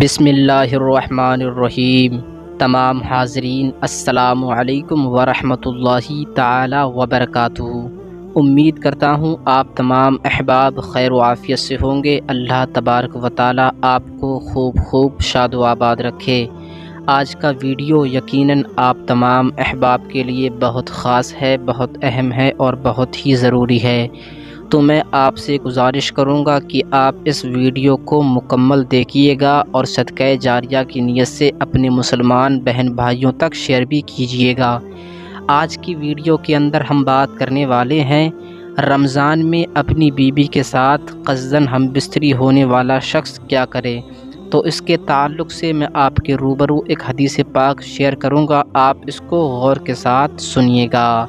بسم اللہ الرحمن الرحیم۔ تمام حاضرین السلام علیکم ورحمۃ اللہ تعالی وبرکاتہ۔ امید کرتا ہوں آپ تمام احباب خیر و عافیت سے ہوں گے۔ اللہ تبارک و تعالی آپ کو خوب شاد و آباد رکھے۔ آج کا ویڈیو یقیناً آپ تمام احباب کے لیے بہت خاص ہے، بہت اہم ہے اور بہت ہی ضروری ہے، تو میں آپ سے گزارش کروں گا کہ آپ اس ویڈیو کو مکمل دیکھیے گا اور صدقہ جاریہ کی نیت سے اپنے مسلمان بہن بھائیوں تک شیئر بھی کیجیے گا۔ آج کی ویڈیو کے اندر ہم بات کرنے والے ہیں رمضان میں اپنی بیوی کے ساتھ قصداً ہم بستری ہونے والا شخص کیا کرے۔ تو اس کے تعلق سے میں آپ کے روبرو ایک حدیث پاک شیئر کروں گا، آپ اس کو غور کے ساتھ سنیے گا۔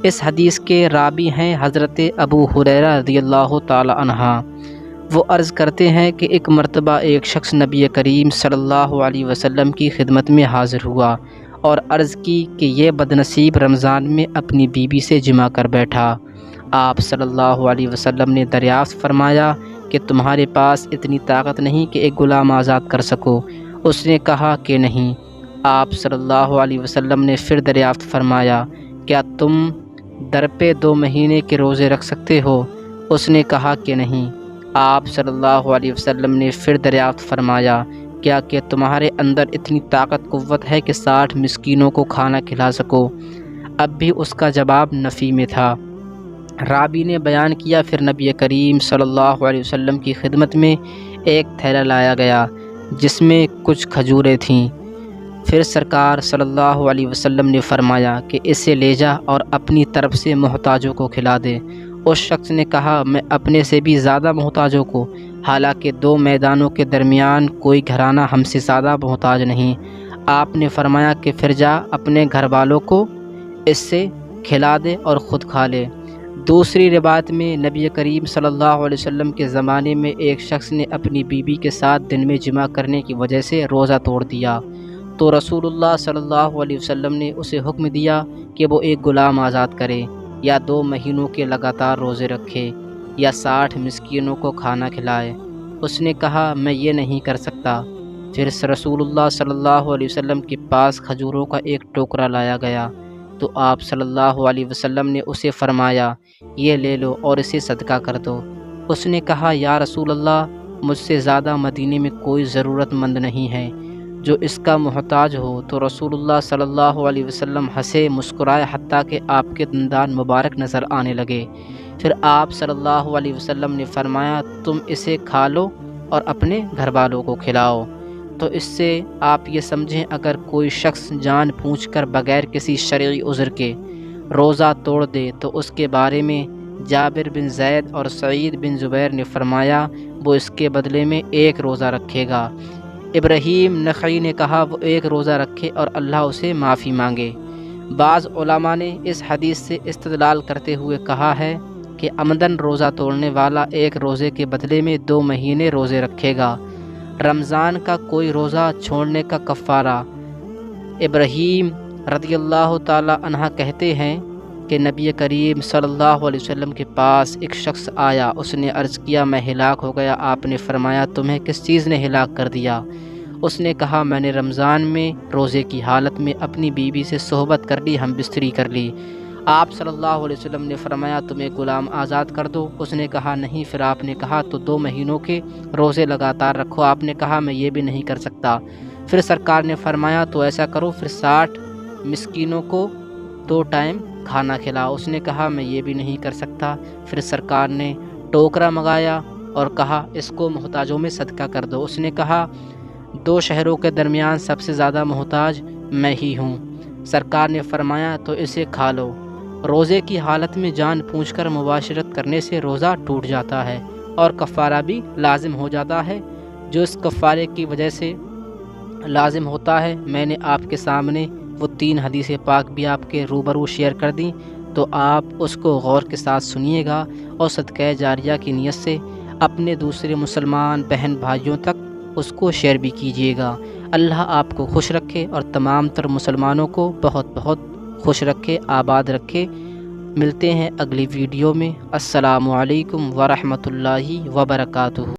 اس حدیث کے راوی ہیں حضرت ابو ہریرہ رضی اللہ تعالی عنہ۔ وہ عرض کرتے ہیں کہ ایک مرتبہ ایک شخص نبی کریم صلی اللہ علیہ وسلم کی خدمت میں حاضر ہوا اور عرض کی کہ یہ بدنصیب رمضان میں اپنی بیوی سے جمع کر بیٹھا۔ آپ صلی اللہ علیہ وسلم نے دریافت فرمایا کہ تمہارے پاس اتنی طاقت نہیں کہ ایک غلام آزاد کر سکو؟ اس نے کہا کہ نہیں۔ آپ صلی اللہ علیہ وسلم نے پھر دریافت فرمایا کیا تم در پہ 2 مہینے کے روزے رکھ سکتے ہو؟ اس نے کہا کہ نہیں۔ آپ صلی اللہ علیہ وسلم نے پھر دریافت فرمایا کیا کہ تمہارے اندر اتنی طاقت قوت ہے کہ 60 مسکینوں کو کھانا کھلا سکو؟ اب بھی اس کا جواب نفی میں تھا۔ راوی نے بیان کیا پھر نبی کریم صلی اللہ علیہ وسلم کی خدمت میں ایک تھیلا لایا گیا جس میں کچھ کھجوریں تھیں۔ پھر سرکار صلی اللہ علیہ وسلم نے فرمایا کہ اسے لے جا اور اپنی طرف سے محتاجوں کو کھلا دے۔ اس شخص نے کہا میں اپنے سے بھی زیادہ محتاجوں کو، حالانکہ 2 میدانوں کے درمیان کوئی گھرانہ ہم سے زیادہ محتاج نہیں۔ آپ نے فرمایا کہ پھر جا اپنے گھر والوں کو اس سے کھلا دے اور خود کھا لے۔ دوسری روایت میں نبی کریم صلی اللہ علیہ وسلم کے زمانے میں ایک شخص نے اپنی بیوی کے ساتھ دن میں جمع کرنے کی وجہ سے روزہ توڑ دیا، تو رسول اللہ صلی اللہ علیہ وسلم نے اسے حکم دیا کہ وہ ایک غلام آزاد کرے، یا 2 مہینوں کے لگاتار روزے رکھے، یا 60 مسکینوں کو کھانا کھلائے۔ اس نے کہا میں یہ نہیں کر سکتا۔ پھر رسول اللہ صلی اللہ علیہ وسلم کے پاس کھجوروں کا ایک ٹوکرا لایا گیا، تو آپ صلی اللہ علیہ وسلم نے اسے فرمایا یہ لے لو اور اسے صدقہ کر دو۔ اس نے کہا یا رسول اللہ، مجھ سے زیادہ مدینے میں کوئی ضرورت مند نہیں ہے جو اس کا محتاج ہو۔ تو رسول اللہ صلی اللہ علیہ وسلم ہنسے مسکرائے حتیٰ کہ آپ کے دندان مبارک نظر آنے لگے۔ پھر آپ صلی اللہ علیہ وسلم نے فرمایا تم اسے کھا لو اور اپنے گھر والوں کو کھلاؤ۔ تو اس سے آپ یہ سمجھیں اگر کوئی شخص جان بوجھ کر بغیر کسی شرعی عذر کے روزہ توڑ دے تو اس کے بارے میں جابر بن زید اور سعید بن جبیر نے فرمایا وہ اس کے بدلے میں 1 روزہ رکھے گا۔ ابراہیم نخعی نے کہا وہ 1 روزہ رکھے اور اللہ اسے معافی مانگے۔ بعض علماء نے اس حدیث سے استدلال کرتے ہوئے کہا ہے کہ عمدن روزہ توڑنے والا 1 روزے کے بدلے میں 2 مہینے روزے رکھے گا۔ رمضان کا کوئی روزہ چھوڑنے کا کفارہ۔ ابراہیم رضی اللہ تعالی عنہ کہتے ہیں کہ نبی کریم صلی اللہ علیہ وسلم کے پاس ایک شخص آیا، اس نے عرض کیا میں ہلاک ہو گیا۔ آپ نے فرمایا تمہیں کس چیز نے ہلاک کر دیا؟ اس نے کہا میں نے رمضان میں روزے کی حالت میں اپنی بیوی سے صحبت کر لی، ہم بستری کر لی۔ آپ صلی اللہ علیہ وسلم نے فرمایا تم ایک غلام آزاد کر دو۔ اس نے کہا نہیں۔ پھر آپ نے کہا تو 2 مہینوں کے روزے لگاتار رکھو۔ آپ نے کہا میں یہ بھی نہیں کر سکتا۔ پھر سرکار نے فرمایا تو ایسا کرو پھر 60 مسکینوں کو 2 ٹائم کھانا کھلاؤ۔ اس نے کہا میں یہ بھی نہیں کر سکتا۔ پھر سرکار نے ٹوکرا منگایا اور کہا اس کو محتاجوں میں صدقہ کر دو۔ اس نے کہا 2 شہروں کے درمیان سب سے زیادہ محتاج میں ہی ہوں۔ سرکار نے فرمایا تو اسے کھا لو۔ روزے کی حالت میں جان بوجھ کر مباشرت کرنے سے روزہ ٹوٹ جاتا ہے اور کفارہ بھی لازم ہو جاتا ہے، جو اس کفارے کی وجہ سے لازم ہوتا ہے۔ میں نے آپ کے سامنے وہ 3 حدیث پاک بھی آپ کے روبرو شیئر کر دیں، تو آپ اس کو غور کے ساتھ سنیے گا اور صدقہ جاریہ کی نیت سے اپنے دوسرے مسلمان بہن بھائیوں تک اس کو شیئر بھی کیجیے گا۔ اللہ آپ کو خوش رکھے اور تمام تر مسلمانوں کو بہت خوش رکھے، آباد رکھے۔ ملتے ہیں اگلی ویڈیو میں۔ السلام علیکم ورحمۃ اللہ وبرکاتہ۔